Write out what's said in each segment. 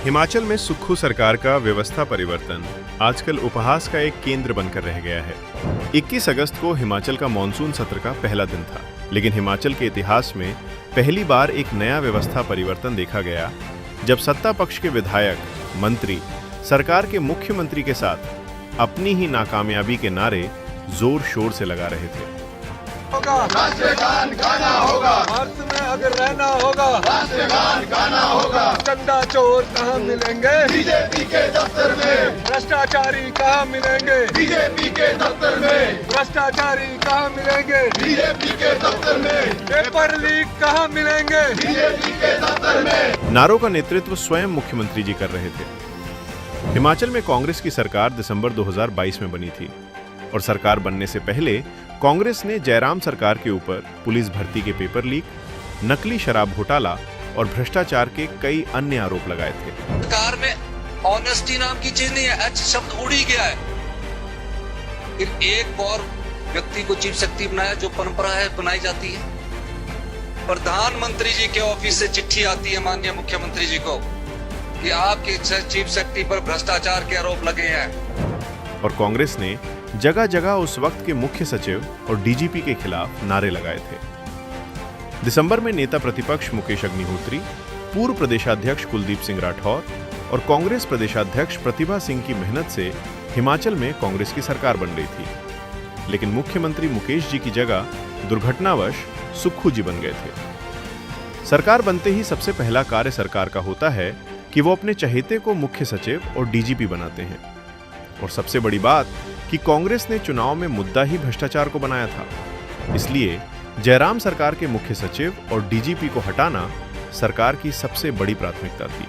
हिमाचल में सुक्खू सरकार का व्यवस्था परिवर्तन आजकल उपहास का एक केंद्र बनकर रह गया है। 21 अगस्त को हिमाचल का मॉनसून सत्र का पहला दिन था, लेकिन हिमाचल के इतिहास में पहली बार एक नया व्यवस्था परिवर्तन देखा गया जब सत्ता पक्ष के विधायक, मंत्री सरकार के मुख्यमंत्री के साथ अपनी ही नाकामयाबी के नारे जोर शोर से लगा रहे थे। राष्ट्रगान गाना होगा, भारत में अगर रहना होगा, राष्ट्रगान गाना होगा। चंदा चोर कहाँ मिलेंगे? बीजेपी के दफ्तर में। भ्रष्टाचारी कहाँ मिलेंगे? बीजेपी के दफ्तर में। भ्रष्टाचारी कहाँ मिलेंगे? बीजेपी के दफ्तर में। पेपर लीक कहाँ मिलेंगे? बीजेपी के दफ्तर में। नारों का नेतृत्व स्वयं मुख्यमंत्री जी कर रहे थे। हिमाचल में कांग्रेस की सरकार दिसंबर 2022 में बनी थी और सरकार बनने से पहले कांग्रेस ने जयराम सरकार के ऊपर पुलिस भर्ती के पेपर लीक, नकली शराब घोटाला और भ्रष्टाचार के कई अन्य आरोप लगाए थे। सरकार में ऑनेस्टी नाम की चीज नहीं है, एच शब्द उड़ ही गया है। फिर एक और व्यक्ति को चीफ सेक्रेटरी बनाया, जो परंपरा है बनाई जाती है। प्रधानमंत्री जी के ऑफिस से चिट्ठी आती है माननीय मुख्यमंत्री जी को कि आपके चीफ सेक्रेटरी पर भ्रष्टाचार के आरोप लगे हैं। और कांग्रेस ने जगह जगह उस वक्त के मुख्य सचिव और डीजीपी के खिलाफ नारे लगाए थे। दिसंबर में नेता प्रतिपक्ष मुकेश अग्निहोत्री, पूर्व प्रदेशाध्यक्ष कुलदीप सिंह राठौर और कांग्रेस प्रदेशाध्यक्ष प्रतिभा सिंह की मेहनत से हिमाचल में कांग्रेस की सरकार बन गई थी, लेकिन मुख्यमंत्री मुकेश जी की जगह दुर्घटनावश सुक्खू जी बन गए थे। सरकार बनते ही सबसे पहला कार्य सरकार का होता है कि वो अपने चहेते को मुख्य सचिव और डीजीपी बनाते हैं। और सबसे बड़ी बात कि कांग्रेस ने चुनाव में मुद्दा ही भ्रष्टाचार को बनाया था, इसलिए जयराम सरकार के मुख्य सचिव और डीजीपी को हटाना सरकार की सबसे बड़ी प्राथमिकता थी,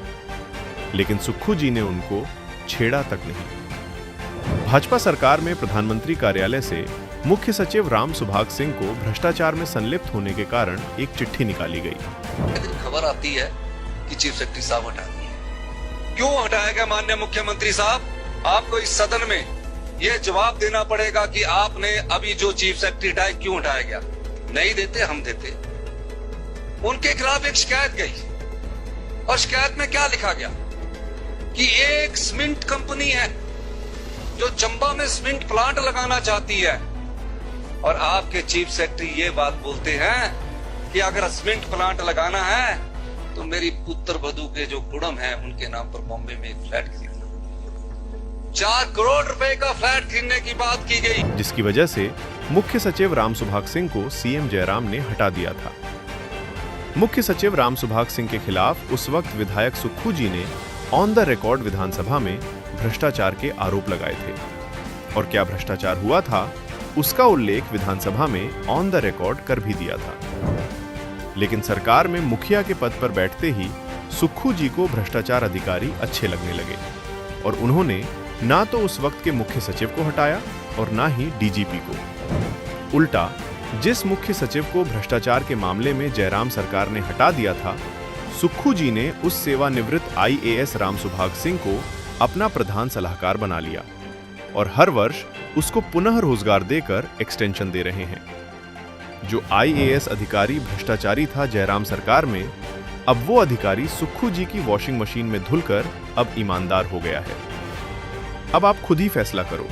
लेकिन सुक्खू जी ने उनको छेड़ा तक नहीं। भाजपा सरकार में प्रधानमंत्री कार्यालय से मुख्य सचिव राम सुभाग सिंह को भ्रष्टाचार में संलिप्त होने के कारण एक चिट्ठी निकाली गई। खबर आती है कि चीफ सेक्रेटरी साहब हटा दिए। क्यों हटाया गया माननीय मुख्यमंत्री साहब? आपको इस सदन में यह जवाब देना पड़ेगा कि आपने अभी जो चीफ सेक्रेटरी हटाया क्यों हटाया गया। नहीं देते हम देते। उनके खिलाफ एक शिकायत गई और शिकायत में क्या लिखा गया कि एक सीमेंट कंपनी है जो चंबा में सीमेंट प्लांट लगाना चाहती है, और आपके चीफ सेक्रेटरी ये बात बोलते हैं कि अगर सीमेंट प्लांट लगाना है तो मेरी पुत्र वधू के जो गुड़म है उनके नाम पर बॉम्बे में एक फ्लैट खरीदना। 4 करोड़ रुपए का फ्लैट खरीदने की बात की गई, जिसकी वजह से मुख्य सचिव राम सुभाग सिंह को सीएम जयराम ने हटा दिया था। मुख्य सचिव राम सुभाग सिंह के खिलाफ उस वक्त विधायक सुक्खू जी ने ऑन द रिकॉर्ड विधानसभा में भ्रष्टाचार के आरोप लगाए थे, और क्या भ्रष्टाचार हुआ था उसका उल्लेख विधानसभा में ऑन द रिकॉर्ड कर भी दिया था। लेकिन सरकार में मुखिया के पद पर बैठते ही सुक्खू जी को भ्रष्टाचार अधिकारी अच्छे लगने लगे और उन्होंने ना तो उस वक्त के मुख्य सचिव को हटाया और ना ही डीजीपी को। उल्टा जिस मुख्य सचिव को भ्रष्टाचार के मामले में जयराम सरकार ने हटा दिया था, सुक्खू जी ने उस सेवानिवृत्त आईएएस राम सुभाग सिंह को अपना प्रधान सलाहकार बना लिया और हर वर्ष उसको पुनः रोजगार देकर एक्सटेंशन दे रहे हैं। जो आईएएस अधिकारी भ्रष्टाचारी था जयराम सरकार में, अब वो अधिकारी सुक्खू जी की वॉशिंग मशीन में धुलकर अब ईमानदार हो गया है। अब आप खुद ही फैसला करो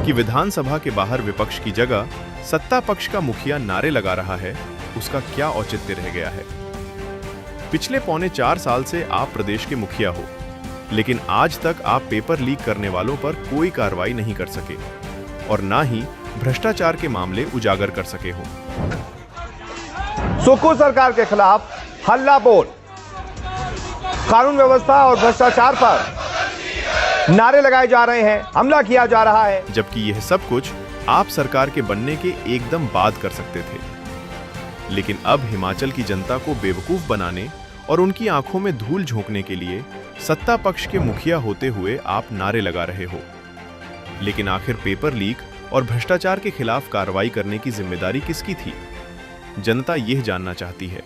कि विधानसभा के बाहर विपक्ष की जगह सत्ता पक्ष का मुखिया नारे लगा रहा है, उसका क्या औचित्य रह गया है। पिछले पौने 4 साल से आप प्रदेश के मुखिया हो, लेकिन आज तक आप पेपर लीक करने वालों पर कोई कार्रवाई नहीं कर सके और ना ही भ्रष्टाचार के मामले उजागर कर सके हो। सुक्खू सरकार के खिलाफ हल्ला बोल, कानून व्यवस्था और भ्रष्टाचार पर नारे लगाए जा रहे हैं, हमला किया जा रहा है, जबकि यह सब कुछ आप सरकार के बनने के एकदम बाद कर सकते थे। लेकिन अब हिमाचल की जनता को बेवकूफ बनाने और उनकी आंखों में धूल झोंकने के लिए सत्ता पक्ष के मुखिया होते हुए आप नारे लगा रहे हो। लेकिन आखिर पेपर लीक और भ्रष्टाचार के खिलाफ कार्रवाई करने की जिम्मेदारी किसकी थी? जनता यह जानना चाहती है।